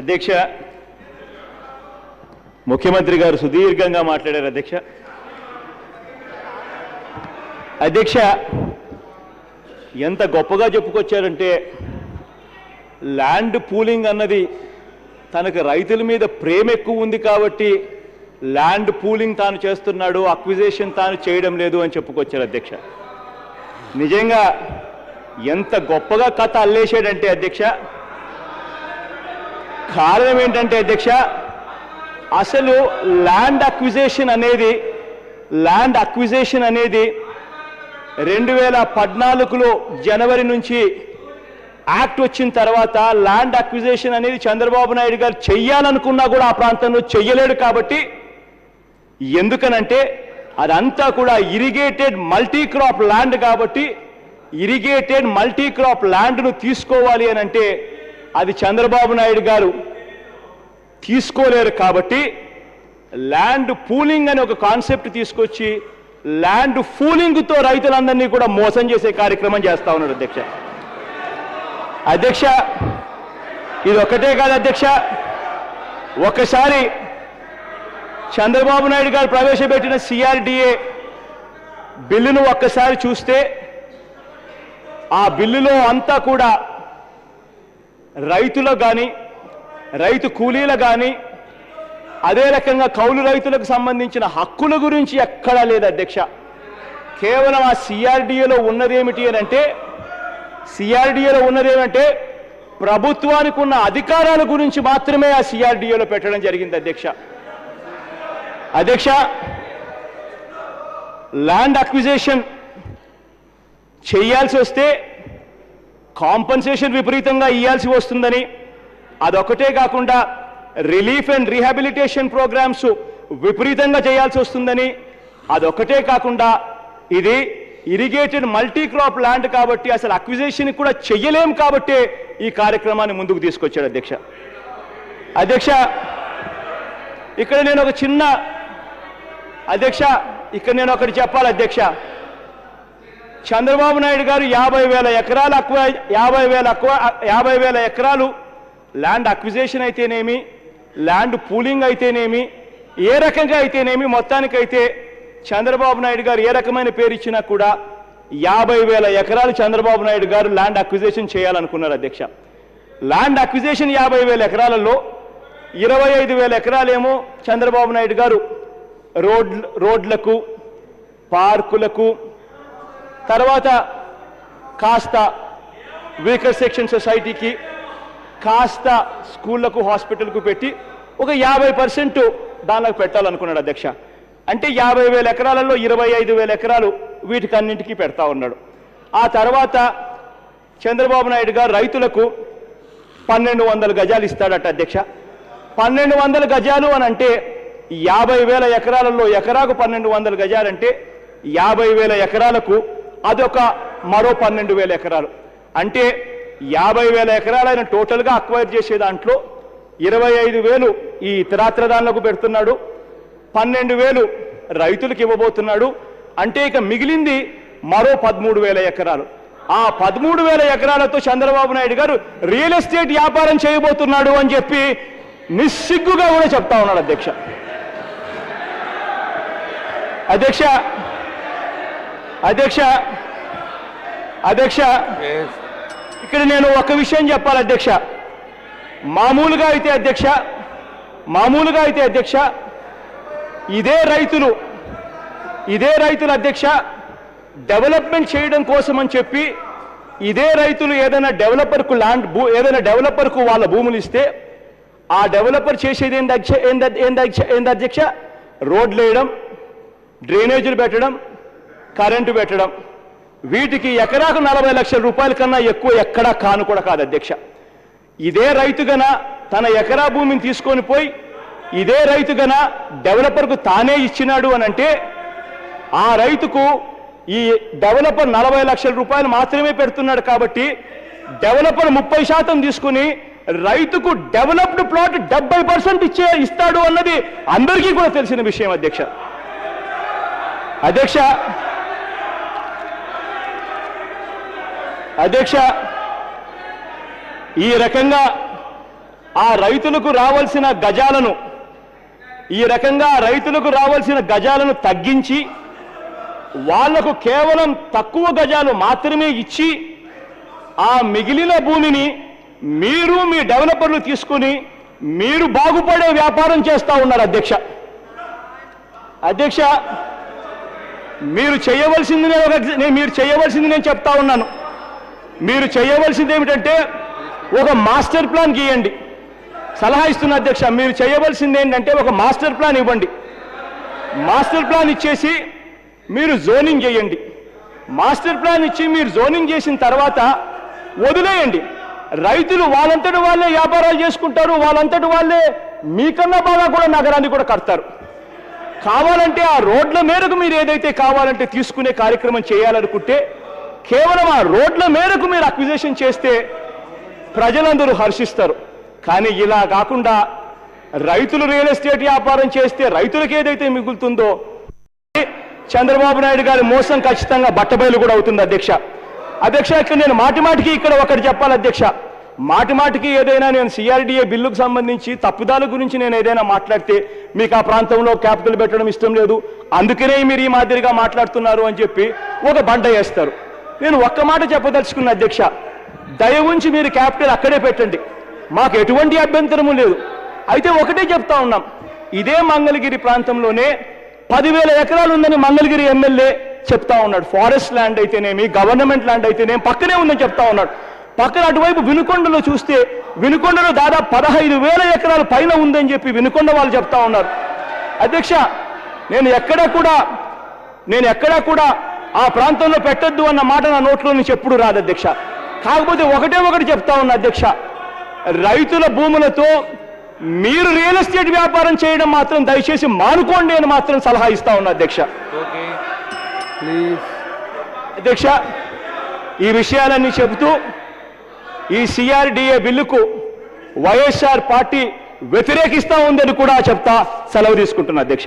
అధ్యక్ష, ముఖ్యమంత్రి గారు సుదీర్ఘంగా మాట్లాడారు. అధ్యక్ష ఎంత గొప్పగా చెప్పుకొచ్చారంటే, ల్యాండ్ పూలింగ్ అన్నది తనకు రైతుల మీద ప్రేమ ఎక్కువ ఉంది కాబట్టి ల్యాండ్ పూలింగ్ తాను చేస్తున్నాడు, అక్విజిషన్ తాను చేయడం లేదు అని చెప్పుకొచ్చారు. అధ్యక్ష నిజంగా ఎంత గొప్పగా కథ అల్లేశాడంటే అధ్యక్ష, కారణం ఏంటంటే అధ్యక్ష, అసలు ల్యాండ్ అక్విజిషన్ అనేది 2014లో జనవరి నుంచి యాక్ట్ వచ్చిన తర్వాత ల్యాండ్ అక్విజిషన్ అనేది చంద్రబాబు నాయుడు గారు చెయ్యాలనుకున్నా కూడా ఆ ప్రాంతంలో చెయ్యలేడు. కాబట్టి ఎందుకనంటే అదంతా కూడా ఇరిగేటెడ్ మల్టీ క్రాప్ ల్యాండ్ కాబట్టి ఇరిగేటెడ్ మల్టీ క్రాప్ ల్యాండ్ను తీసుకోవాలి అని అంటే అది చంద్రబాబు నాయుడు గారు తీసుకోలేరు. కాబట్టి ల్యాండ్ పూలింగ్ అనే ఒక కాన్సెప్ట్ తీసుకొచ్చి ల్యాండ్ పూలింగ్తో రైతులందరినీ కూడా మోసం చేసే కార్యక్రమం చేస్తా ఉన్నారు. అధ్యక్ష ఇది ఒకటే కాదు అధ్యక్ష, ఒకసారి చంద్రబాబు నాయుడు గారు ప్రవేశపెట్టిన సిఆర్డిఏ బిల్లును ఒక్కసారి చూస్తే ఆ బిల్లులో అంతా కూడా రైతులకు కానీ రైతు కూలీలకు కానీ అదే రకంగా కౌలు రైతులకు సంబంధించిన హక్కుల గురించి ఎక్కడా లేదు అధ్యక్ష. కేవలం ఆ సిఆర్డిఏలో ఉన్నదేమిటి అని అంటే, ప్రభుత్వానికి ఉన్న అధికారాల గురించి మాత్రమే ఆ సిఆర్డిఏలో పెట్టడం జరిగింది. అధ్యక్ష ల్యాండ్ అక్విజిషన్ చేయాల్సి వస్తే కాంపన్సేషన్ విపరీతంగా ఇవ్వాల్సి వస్తుందని, అదొకటే కాకుండా రిలీఫ్ అండ్ రీహాబిలిటేషన్ ప్రోగ్రామ్స్ విపరీతంగా చేయాల్సి వస్తుందని, అదొకటే కాకుండా ఇది ఇరిగేటెడ్ మల్టీ క్రాప్ ల్యాండ్ కాబట్టి అసలు అక్విజిషన్ కూడా చెయ్యలేం కాబట్టి ఈ కార్యక్రమాన్ని ముందుకు తీసుకొచ్చాడు. అధ్యక్ష ఇక్కడ నేను ఒకటి చెప్పాలి అధ్యక్ష. చంద్రబాబు నాయుడు గారు 50,000 ఎకరాలు ల్యాండ్ అక్విజిషన్ అయితేనేమి, ల్యాండ్ పూలింగ్ అయితేనేమి, ఏ రకంగా అయితేనేమి, మొత్తానికైతే చంద్రబాబు నాయుడు గారు ఏ రకమైన పేరు ఇచ్చినా కూడా 50,000 ఎకరాలు చంద్రబాబు నాయుడు గారు ల్యాండ్ అక్విజిషన్ చేయాలనుకున్నారు. అధ్యక్ష ల్యాండ్ అక్విజిషన్ 50,000 ఎకరాలలో 25,000 ఎకరాలేమో చంద్రబాబు నాయుడు గారు రోడ్లకు, పార్కులకు, తర్వాత కాస్త వీకర్ సెక్షన్ సొసైటీకి, కాస్త స్కూళ్లకు, హాస్పిటల్కు పెట్టి ఒక 50% దానిలోకి పెట్టాలనుకున్నాడు. అధ్యక్ష అంటే 50,000 ఎకరాలలో 25,000 ఎకరాలు వీటికన్నింటికీ పెడతా ఉన్నాడు. ఆ తర్వాత చంద్రబాబు నాయుడు గారు రైతులకు 1,200 గజాలు ఇస్తాడట. అధ్యక్ష 1,200 గజాలు అని అంటే 50,000 ఎకరాలలో ఎకరాకు 1,200 గజాలంటే 50,000 ఎకరాలకు అదొక మరో 12,000 ఎకరాలు. అంటే 50,000 ఎకరాలైన టోటల్గా అక్వైర్ చేసే దాంట్లో 25,000 ఈ ఇతరాత్ర దానిలకు పెడుతున్నాడు, 12,000 రైతులకు ఇవ్వబోతున్నాడు. అంటే ఇక మిగిలింది మరో 13,000 ఎకరాలు. ఆ 13,000 ఎకరాలతో చంద్రబాబు నాయుడు గారు రియల్ ఎస్టేట్ వ్యాపారం చేయబోతున్నాడు అని చెప్పి నిస్సిగ్గుగా కూడా చెప్తా ఉన్నాడు. అధ్యక్ష ఇక్కడ నేను ఒక విషయం చెప్పాలి అధ్యక్ష. మామూలుగా అయితే అధ్యక్ష ఇదే రైతులు అధ్యక్ష డెవలప్మెంట్ చేయడం కోసం అని చెప్పి ఇదే రైతులు ఏదైనా డెవలపర్కు వాళ్ళ భూములు ఇస్తే ఆ డెవలపర్ చేసేది ఏంది అధ్యక్ష? రోడ్లు వేయడం, డ్రైనేజీలు పెట్టడం, కరెంటు పెట్టడం. వీటికి ఎకరాకు 40 లక్షల రూపాయల కన్నా ఎక్కువ ఎక్కడా కాను కూడా కాదు అధ్యక్ష. ఇదే రైతుగన తన ఎకరా భూమిని తీసుకొని పోయి ఇదే రైతుగన డెవలపర్కు తానే ఇచ్చినాడు అని అంటే ఆ రైతుకు ఈ డెవలపర్ 40 లక్షల రూపాయలు మాత్రమే పెడుతున్నాడు. కాబట్టి డెవలపర్ 30% తీసుకుని రైతుకు డెవలప్డ్ ప్లాట్ 70% ఇస్తాడు అన్నది అందరికీ కూడా తెలిసిన విషయం అధ్యక్ష ఈ రకంగా ఆ రైతులకు రావాల్సిన గజాలను ఈ రకంగా రైతులకు రావాల్సిన గజాలను తగ్గించి వాళ్లకు కేవలం తక్కువ గజాలు మాత్రమే ఇచ్చి ఆ మిగిలిన భూమిని మీరు మీ డెవలపర్లు తీసుకుని మీరు బాగుపడే వ్యాపారం చేస్తూ ఉన్నారు అధ్యక్ష మీరు చేయవలసింది నేను చెప్తా ఉన్నాను. మీరు చేయవలసింది ఏమిటంటే ఒక మాస్టర్ ప్లాన్ గీయండి. సలహా ఇస్తున్న అధ్యక్ష, మీరు చేయవలసింది ఏంటంటే ఒక మాస్టర్ ప్లాన్ ఇవ్వండి. మాస్టర్ ప్లాన్ ఇచ్చేసి మీరు జోనింగ్ చేయండి. మాస్టర్ ప్లాన్ ఇచ్చి మీరు జోనింగ్ చేసిన తర్వాత వదిలేయండి. రైతులు వాళ్ళంతటి వాళ్ళే వ్యాపారాలు చేసుకుంటారు, వాళ్ళంతటి వాళ్ళే మీకన్నా బాగా కూడా నగరాన్ని కూడా కడతారు. కావాలంటే ఆ రోడ్ల మేరకు మీరు ఏదైతే కావాలంటే తీసుకునే కార్యక్రమం చేయాలనుకుంటే కేవలం ఆ రోడ్ల మేరకు మీరు అక్విజిషన్ చేస్తే ప్రజలందరూ హర్షిస్తారు. కానీ ఇలా కాకుండా రైతులు రియల్ ఎస్టేట్ వ్యాపారం చేస్తే రైతులకు ఏదైతే మిగులుతుందో చంద్రబాబు నాయుడు గారి మోసం ఖచ్చితంగా బట్టబయలు కూడా అవుతుంది అధ్యక్ష. ఇక్కడ నేను మాటిమాటికి ఇక్కడ ఒకటి చెప్పాలి అధ్యక్ష, మాటిమాటికి ఏదైనా నేను సిఆర్డీఏ బిల్లుకు సంబంధించి తప్పుదాల గురించి నేను ఏదైనా మాట్లాడితే మీకు ఆ ప్రాంతంలో క్యాపిటల్ పెట్టడం ఇష్టం లేదు, అందుకనే మీరు ఈ మాదిరిగా మాట్లాడుతున్నారు అని చెప్పి ఒక బండ వేస్తారు. నేను ఒక్క మాట చెప్పదలుచుకున్న అధ్యక్ష, దయ ఉంచి మీరు క్యాపిటల్ అక్కడే పెట్టండి, మాకు ఎటువంటి అభ్యంతరము లేదు. అయితే ఒకటే చెప్తా ఉన్నాం, ఇదే మంగళగిరి ప్రాంతంలోనే 10,000 ఎకరాలు ఉందని మంగళగిరి ఎమ్మెల్యే చెప్తా ఉన్నాడు. ఫారెస్ట్ ల్యాండ్ అయితేనేమి గవర్నమెంట్ ల్యాండ్ అయితేనేమి పక్కనే ఉందని చెప్తా ఉన్నాడు. పక్కన అటువైపు వినుకొండలో చూస్తే వినుకొండలో దాదాపు 15,000 ఎకరాల పైన ఉందని చెప్పి వినుకొండ వాళ్ళు చెప్తా ఉన్నారు. అధ్యక్ష, నేను ఎక్కడా కూడా ఆ ప్రాంతంలో పెట్టొద్దు అన్న మాట నా నోట్లో నుంచి ఎప్పుడు రాదు అధ్యక్ష. కాకపోతే ఒకటి చెప్తా ఉన్నా అధ్యక్ష, రైతుల భూములతో మీరు రియల్ ఎస్టేట్ వ్యాపారం చేయడం మాత్రం దయచేసి మానుకోండి అని మాత్రం సలహా ఇస్తా ఉన్నా అధ్యక్ష. అధ్యక్ష, ఈ విషయాలన్నీ చెబుతూ ఈ సిఆర్డీఏ బిల్లుకు వైఎస్ఆర్ పార్టీ వ్యతిరేకిస్తా ఉందని కూడా చెప్తా సెలవు తీసుకుంటున్నా అధ్యక్ష.